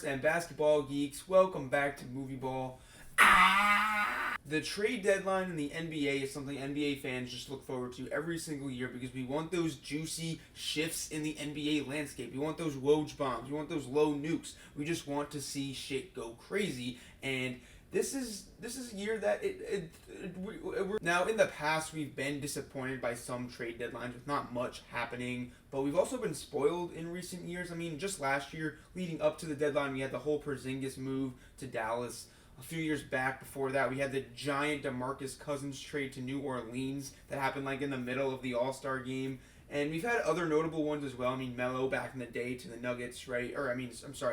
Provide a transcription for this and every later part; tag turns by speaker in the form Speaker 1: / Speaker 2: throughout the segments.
Speaker 1: sports and basketball geeks, welcome back to Movie Ball. The trade deadline in the NBA is something NBA fans just look forward to every single year because we want those juicy shifts in the NBA landscape. We want those Woj bombs. We want those low nukes. We just want to see shit go crazy. And this is a year that we're now in the past we've been disappointed by some trade deadlines with not much happening, but we've also been spoiled in recent years. I mean, just last year leading up to the deadline, we had the whole Porzingis move to Dallas. A few years back before that, we had the giant DeMarcus Cousins trade to New Orleans that happened like in the middle of the All-Star game. And we've had other notable ones as well. I mean, Melo back in the day to the Nuggets, right?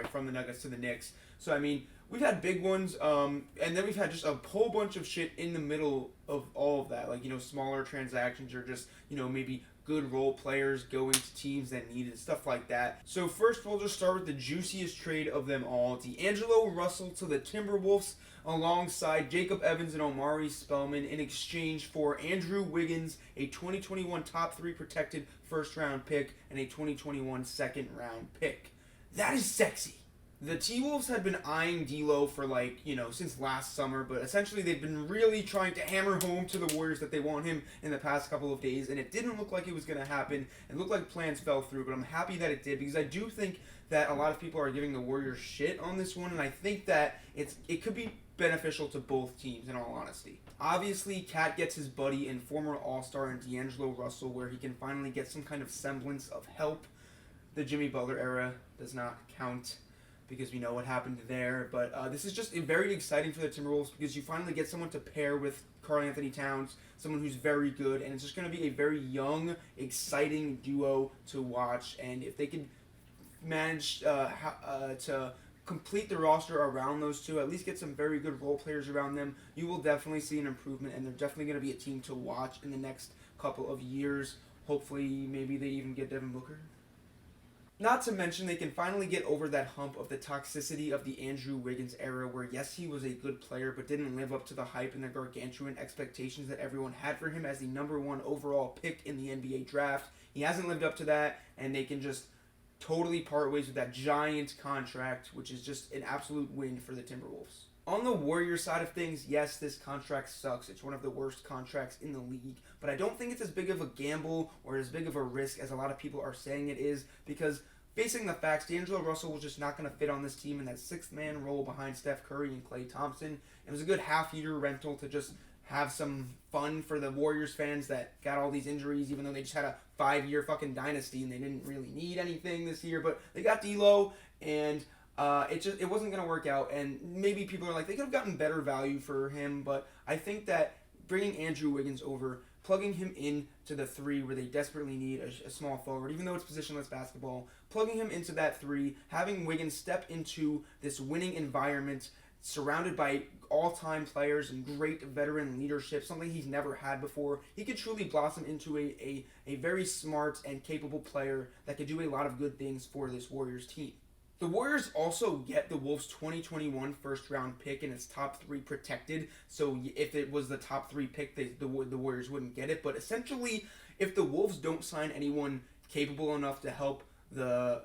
Speaker 1: From the Nuggets to the Knicks. So, I mean, we've had big ones, and then we've had just a whole bunch of shit in the middle of all of that. Like, smaller transactions or just, maybe good role players going to teams that need it, stuff like that. So first, we'll just start with the juiciest trade of them all. D'Angelo Russell to the Timberwolves alongside Jacob Evans and Omari Spellman in exchange for Andrew Wiggins, a 2021 top 3 protected first-round pick, and a 2021 second-round pick. That is sexy. The T-Wolves had been eyeing D'Lo for since last summer, but essentially they've been really trying to hammer home to the Warriors that they want him in the past couple of days, and it didn't look like it was going to happen. It looked like plans fell through, but I'm happy that it did because I do think that a lot of people are giving the Warriors shit on this one, and I think that it could be beneficial to both teams in all honesty. Obviously, Cat gets his buddy and former All-Star in D'Angelo Russell where he can finally get some kind of semblance of help. The Jimmy Butler era does not count, because we know what happened there. But this is just very exciting for the Timberwolves because you finally get someone to pair with Karl-Anthony Towns, someone who's very good, and it's just going to be a very young, exciting duo to watch. And if they can manage to complete the roster around those two, at least get some very good role players around them, you will definitely see an improvement, and they're definitely going to be a team to watch in the next couple of years. Hopefully, maybe they even get Devin Booker. Not to mention, they can finally get over that hump of the toxicity of the Andrew Wiggins era where, yes, he was a good player, but didn't live up to the hype and the gargantuan expectations that everyone had for him as the number 1 overall pick in the NBA draft. He hasn't lived up to that, and they can just totally part ways with that giant contract, which is just an absolute win for the Timberwolves. On the Warriors side of things, yes, this contract sucks. It's one of the worst contracts in the league, but I don't think it's as big of a gamble or as big of a risk as a lot of people are saying it is, because facing the facts, D'Angelo Russell was just not going to fit on this team in that 6th-man role behind Steph Curry and Klay Thompson. It was a good half-year rental to just have some fun for the Warriors fans that got all these injuries, even though they just had a 5-year fucking dynasty and they didn't really need anything this year. But they got D'Lo, and it wasn't going to work out. And maybe people are like, they could have gotten better value for him, but I think that bringing Andrew Wiggins over, plugging him into the 3 where they desperately need a small forward, even though it's positionless basketball, plugging him into that 3, having Wiggins step into this winning environment surrounded by all-time players and great veteran leadership, something he's never had before. He could truly blossom into a very smart and capable player that could do a lot of good things for this Warriors team. The Warriors also get the Wolves' 2021 first-round pick, and it's top 3 protected. So if it was the top 3 pick, the Warriors wouldn't get it. But essentially, if the Wolves don't sign anyone capable enough to help the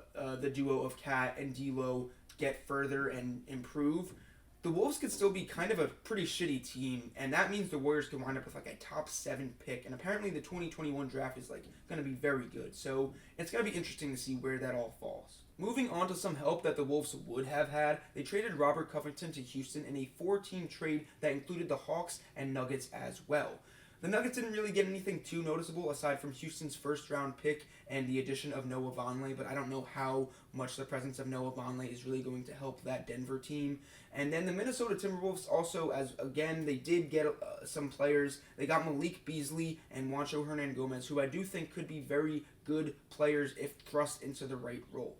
Speaker 1: duo of Cat and D'Lo get further and improve, the Wolves could still be kind of a pretty shitty team, and that means the Warriors could wind up with a top 7 pick. And apparently, the 2021 draft is going to be very good. So it's going to be interesting to see where that all falls. Moving on to some help that the Wolves would have had, they traded Robert Covington to Houston in a 4-team trade that included the Hawks and Nuggets as well. The Nuggets didn't really get anything too noticeable aside from Houston's first-round pick and the addition of Noah Vonleh, but I don't know how much the presence of Noah Vonleh is really going to help that Denver team. And then the Minnesota Timberwolves also, they did get some players. They got Malik Beasley and Juancho Hernangomez, who I do think could be very good players if thrust into the right role.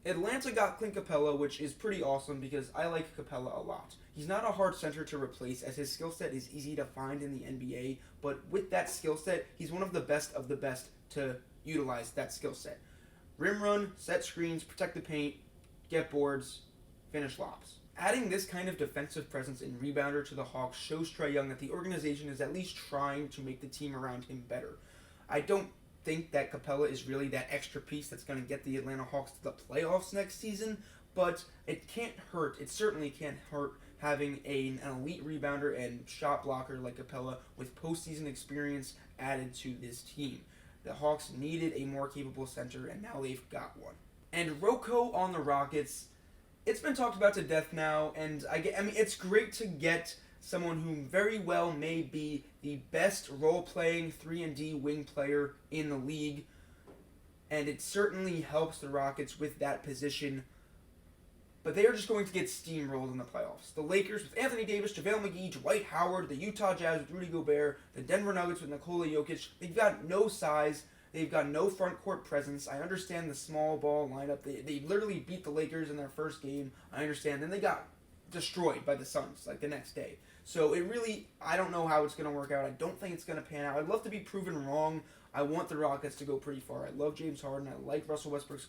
Speaker 1: Atlanta got Clint Capella, which is pretty awesome because I like Capella a lot. He's not a hard center to replace as his skill set is easy to find in the NBA, but with that skill set, he's one of the best to utilize that skill set. Rim run, set screens, protect the paint, get boards, finish lobs. Adding this kind of defensive presence and rebounder to the Hawks shows Trae Young that the organization is at least trying to make the team around him better. I don't think that Capella is really that extra piece that's going to get the Atlanta Hawks to the playoffs next season, but it can't hurt. It certainly can't hurt having an elite rebounder and shot blocker like Capella with postseason experience added to this team. The Hawks needed a more capable center, and now they've got one. And Rocco on the Rockets, it's been talked about to death now, and I mean, it's great to get someone who very well may be the best role-playing 3-and-D wing player in the league, and it certainly helps the Rockets with that position. But they are just going to get steamrolled in the playoffs. The Lakers with Anthony Davis, JaVale McGee, Dwight Howard, the Utah Jazz with Rudy Gobert, the Denver Nuggets with Nikola Jokic, they've got no size, they've got no front court presence. I understand the small ball lineup. They literally beat the Lakers in their first game. I understand. Then they got destroyed by the Suns like the next day. So I don't know how it's going to work out. I don't think it's going to pan out. I'd love to be proven wrong. I want the Rockets to go pretty far. I love James Harden. I like Russell Westbrook's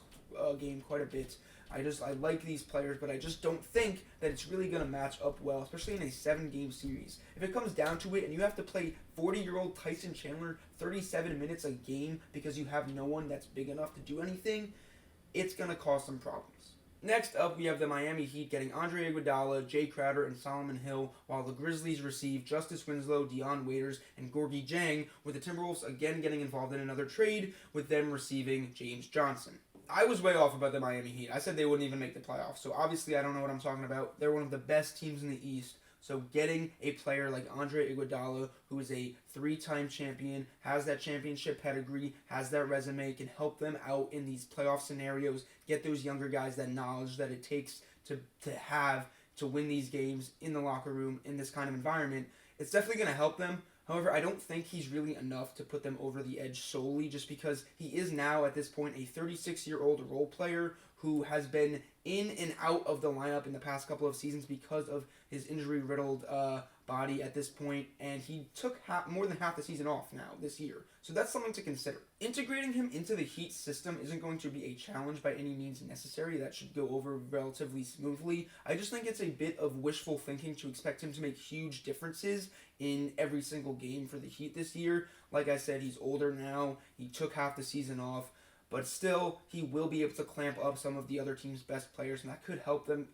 Speaker 1: game quite a bit. I like these players, but I just don't think that it's really going to match up well, especially in a 7-game series. If it comes down to it and you have to play 40-year-old Tyson Chandler 37 minutes a game because you have no one that's big enough to do anything, it's going to cause some problems. Next up, we have the Miami Heat getting Andre Iguodala, Jay Crowder, and Solomon Hill, while the Grizzlies receive Justice Winslow, Dion Waiters, and Gorgui Dieng, with the Timberwolves again getting involved in another trade, with them receiving James Johnson. I was way off about the Miami Heat. I said they wouldn't even make the playoffs, so obviously I don't know what I'm talking about. They're one of the best teams in the East, so getting a player like Andre Iguodala, who is a 3-time champion, has that championship pedigree, has that resume, can help them out in these playoff scenarios, get those younger guys that knowledge that it takes to have to win these games in the locker room in this kind of environment, it's definitely going to help them. However, I don't think he's really enough to put them over the edge solely just because he is now, at this point, a 36-year-old role player who has been in and out of the lineup in the past couple of seasons because of his injury-riddled body at this point, and he took more than half the season off now this year. So that's something to consider. Integrating him into the Heat system isn't going to be a challenge by any means necessary. That should go over relatively smoothly. I just think it's a bit of wishful thinking to expect him to make huge differences in every single game for the Heat this year. Like I said, he's older now. He took half the season off. But still, he will be able to clamp up some of the other team's best players, and that could help them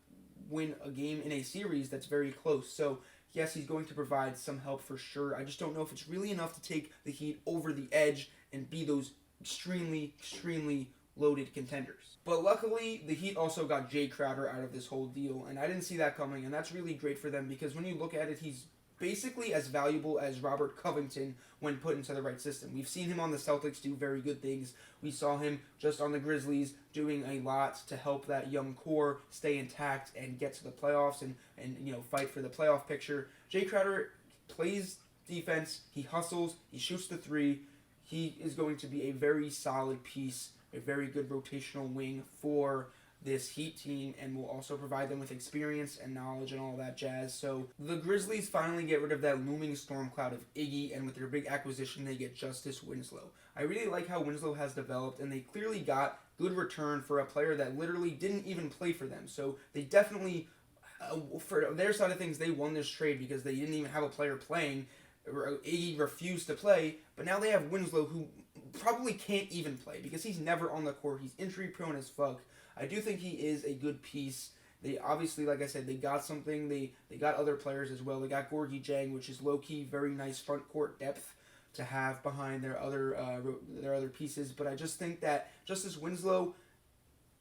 Speaker 1: win a game in a series that's very close. So, yes, he's going to provide some help for sure. I just don't know if it's really enough to take the Heat over the edge and be those extremely, extremely loaded contenders. But luckily, the Heat also got Jay Crowder out of this whole deal, and I didn't see that coming, and that's really great for them because when you look at it, he's basically as valuable as Robert Covington when put into the right system. We've seen him on the Celtics do very good things. We saw him just on the Grizzlies doing a lot to help that young core stay intact and get to the playoffs and fight for the playoff picture. Jay Crowder plays defense, he hustles, he shoots the three. He is going to be a very solid piece, a very good rotational wing for this Heat team, and will also provide them with experience and knowledge and all that jazz. So the Grizzlies finally get rid of that looming storm cloud of Iggy, and with their big acquisition, they get Justice Winslow. I really like how Winslow has developed, and they clearly got good return for a player that literally didn't even play for them. So they definitely, for their side of things, they won this trade because they didn't even have a player playing. Iggy refused to play, but now they have Winslow, who probably can't even play because he's never on the court. He's injury prone as fuck. I do think he is a good piece. They obviously, like I said, they got something. They got other players as well. They got Gorgui Dieng, which is low-key very nice front court depth to have behind their other pieces. But I just think that Justice Winslow,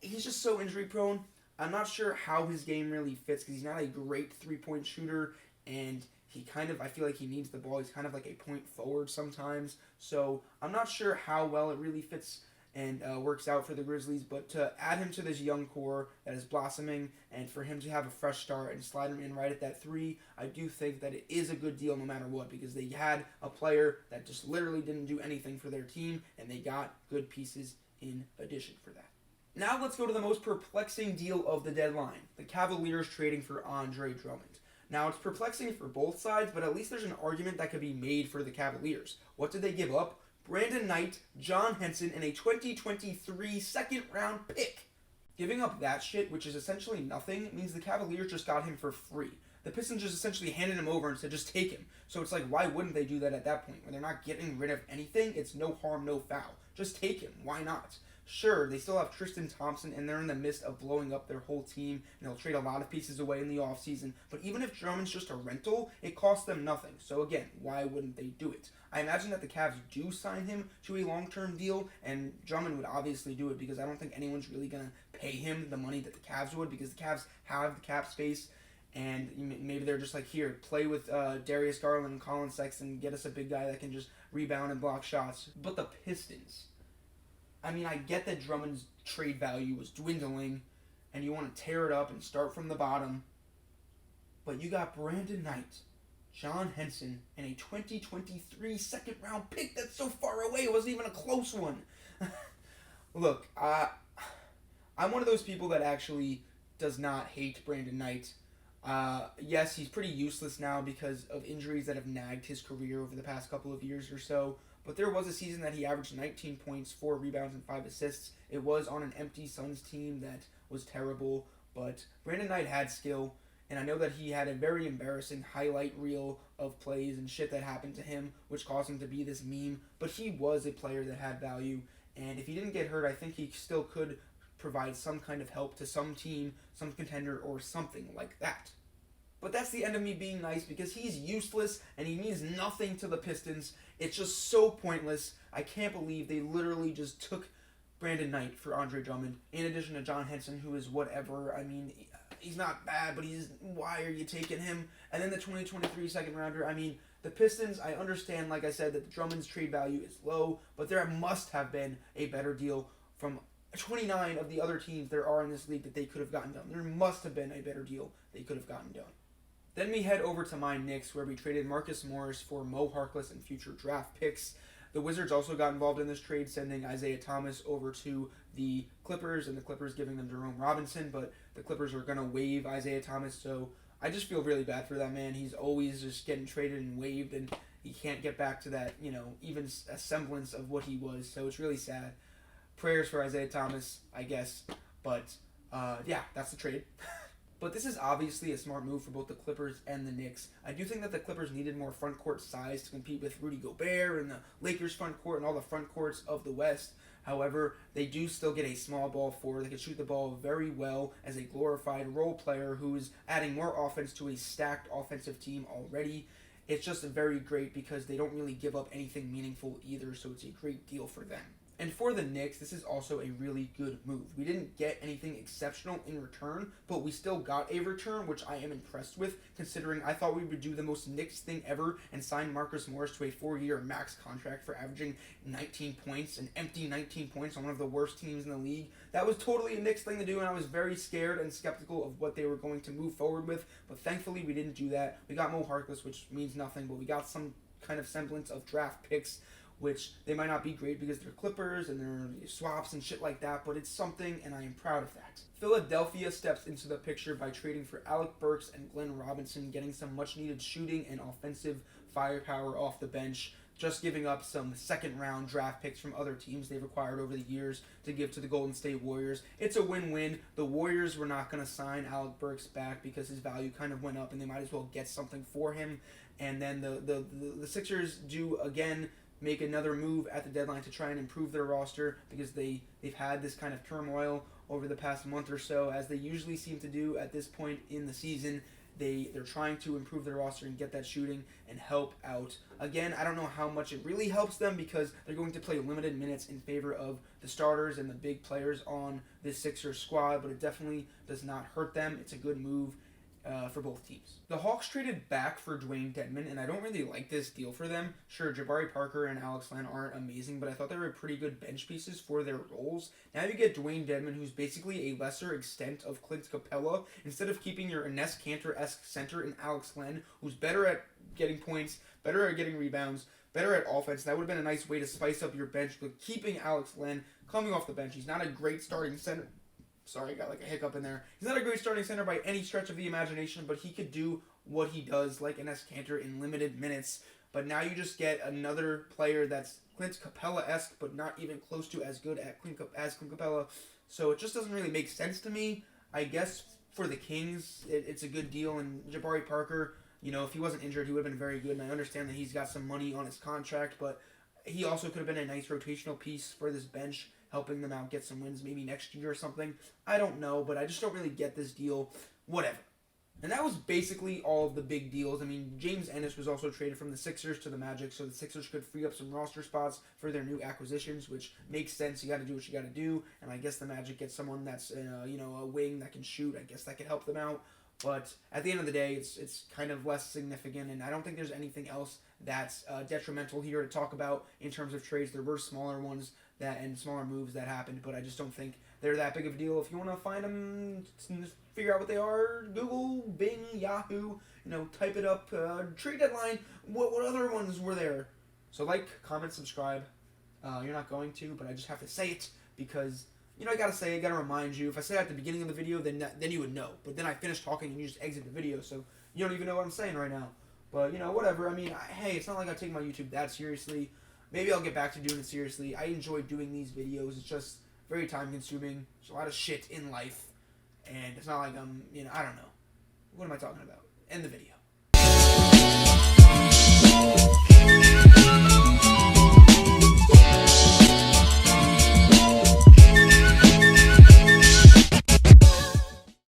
Speaker 1: he's just so injury prone. I'm not sure how his game really fits because he's not a great three-point shooter, and I feel like he needs the ball. He's kind of like a point forward sometimes. So I'm not sure how well it really fits and works out for the Grizzlies, but to add him to this young core that is blossoming and for him to have a fresh start and slide him in right at that 3, I do think that it is a good deal no matter what because they had a player that just literally didn't do anything for their team and they got good pieces in addition for that. Now let's go to the most perplexing deal of the deadline, the Cavaliers trading for Andre Drummond. Now, it's perplexing for both sides, but at least there's an argument that could be made for the Cavaliers. What did they give up? Brandon Knight, John Henson, and a 2023 second-round pick. Giving up that shit, which is essentially nothing, means the Cavaliers just got him for free. The Pistons just essentially handed him over and said, just take him. So it's like, why wouldn't they do that at that point? When they're not getting rid of anything, it's no harm, no foul. Just take him. Why not? Sure, they still have Tristan Thompson, and they're in the midst of blowing up their whole team, and they'll trade a lot of pieces away in the offseason. But even if Drummond's just a rental, it costs them nothing. So again, why wouldn't they do it? I imagine that the Cavs do sign him to a long-term deal, and Drummond would obviously do it because I don't think anyone's really going to pay him the money that the Cavs would, because the Cavs have the cap space, and maybe they're just like, here, play with Darius Garland and Colin Sexton, get us a big guy that can just rebound and block shots. But the Pistons, I mean, I get that Drummond's trade value was dwindling, and you want to tear it up and start from the bottom, but you got Brandon Knight, John Henson, and a 2023 second-round pick that's so far away. It wasn't even a close one. Look, I'm one of those people that actually does not hate Brandon Knight. Yes, he's pretty useless now because of injuries that have nagged his career over the past couple of years or so. But there was a season that he averaged 19 points, 4 rebounds, and 5 assists. It was on an empty Suns team that was terrible. But Brandon Knight had skill, and I know that he had a very embarrassing highlight reel of plays and shit that happened to him, which caused him to be this meme. But he was a player that had value, and if he didn't get hurt, I think he still could provide some kind of help to some team, some contender, or something like that. But that's the end of me being nice because he's useless and he means nothing to the Pistons. It's just so pointless. I can't believe they literally just took Brandon Knight for Andre Drummond, in addition to John Henson, who is whatever. I mean, he's not bad, but why are you taking him? And then the 2023 second rounder. I mean, the Pistons, I understand, like I said, that Drummond's trade value is low, but there must have been a better deal from 29 of the other teams there are in this league that they could have gotten done. There must have been a better deal they could have gotten done. Then we head over to my Knicks, where we traded Marcus Morris for Mo Harkless and future draft picks. The Wizards also got involved in this trade, sending Isaiah Thomas over to the Clippers, and the Clippers giving them Jerome Robinson, but the Clippers are going to waive Isaiah Thomas, so I just feel really bad for that man. He's always just getting traded and waived, and he can't get back to that, even a semblance of what he was, so it's really sad. Prayers for Isaiah Thomas, I guess, but yeah, that's the trade. But this is obviously a smart move for both the Clippers and the Knicks. I do think that the Clippers needed more front court size to compete with Rudy Gobert and the Lakers front court and all the front courts of the West. However, they do still get a small ball forward that can shoot the ball very well as a glorified role player who is adding more offense to a stacked offensive team already. It's just very great because they don't really give up anything meaningful either, so it's a great deal for them. And for the Knicks, this is also a really good move. We didn't get anything exceptional in return, but we still got a return, which I am impressed with, considering I thought we would do the most Knicks thing ever and sign Marcus Morris to a 4-year max contract for averaging 19 points, an empty 19 points on one of the worst teams in the league. That was totally a Knicks thing to do, and I was very scared and skeptical of what they were going to move forward with, but thankfully we didn't do that. We got Mo Harkless, which means nothing, but we got some kind of semblance of draft picks, which they might not be great because they're Clippers and they're swaps and shit like that, but it's something, and I am proud of that. Philadelphia steps into the picture by trading for Alec Burks and Glenn Robinson, getting some much-needed shooting and offensive firepower off the bench, just giving up some second-round draft picks from other teams they've acquired over the years to give to the Golden State Warriors. It's a win-win. The Warriors were not going to sign Alec Burks back because his value kind of went up, and they might as well get something for him. And then the Sixers do, again, make another move at the deadline to try and improve their roster because they've had this kind of turmoil over the past month or so, as they usually seem to do at this point in the season. They're trying to improve their roster and get that shooting and help out. Again, I don't know how much it really helps them because they're going to play limited minutes in favor of the starters and the big players on this Sixers squad, but it definitely does not hurt them. It's a good move for both teams. The Hawks traded back for Dwayne Dedmon, and I don't really like this deal for them. Sure, Jabari Parker and Alex Len aren't amazing, but I thought they were pretty good bench pieces for their roles. Now you get Dwayne Dedmon, who's basically a lesser extent of Clint Capella, instead of keeping your Enes Kanter-esque center in Alex Len, who's better at getting points, better at getting rebounds, better at offense. That would have been a nice way to spice up your bench, but keeping Alex Len coming off the bench. He's not a great starting center. Sorry, I got like a hiccup in there. He's not a great starting center by any stretch of the imagination, but he could do what he does like Enes Kanter in limited minutes. But now you just get another player that's Clint Capella-esque, but not even close to as good as Clint Capella. So it just doesn't really make sense to me. I guess for the Kings, it's a good deal. And Jabari Parker, if he wasn't injured, he would have been very good. And I understand that he's got some money on his contract, but he also could have been a nice rotational piece for this bench. helping them out get some wins maybe next year or something. I don't know, but I just don't really get this deal. Whatever. And that was basically all of the big deals. I mean, James Ennis was also traded from the Sixers to the Magic, so the Sixers could free up some roster spots for their new acquisitions, which makes sense. You got to do what you got to do, and I guess the Magic gets someone that's a wing that can shoot. I guess that could help them out. But at the end of the day, it's kind of less significant, and I don't think there's anything else that's detrimental here to talk about in terms of trades. There were smaller ones and smaller moves that happened, but I just don't think they're that big of a deal. If you want to find them, figure out what they are, Google, Bing, Yahoo, type it up. Trade deadline. What other ones were there? So like, comment, subscribe. You're not going to, but I just have to say it because I gotta say, I gotta remind you. If I say it at the beginning of the video, then you would know. But then I finish talking and you just exit the video, so you don't even know what I'm saying right now. But whatever. I mean, hey, it's not like I take my YouTube that seriously. Maybe I'll get back to doing it seriously. I enjoy doing these videos. It's just very time consuming. There's a lot of shit in life, and it's not like I don't know. What am I talking about? End the video.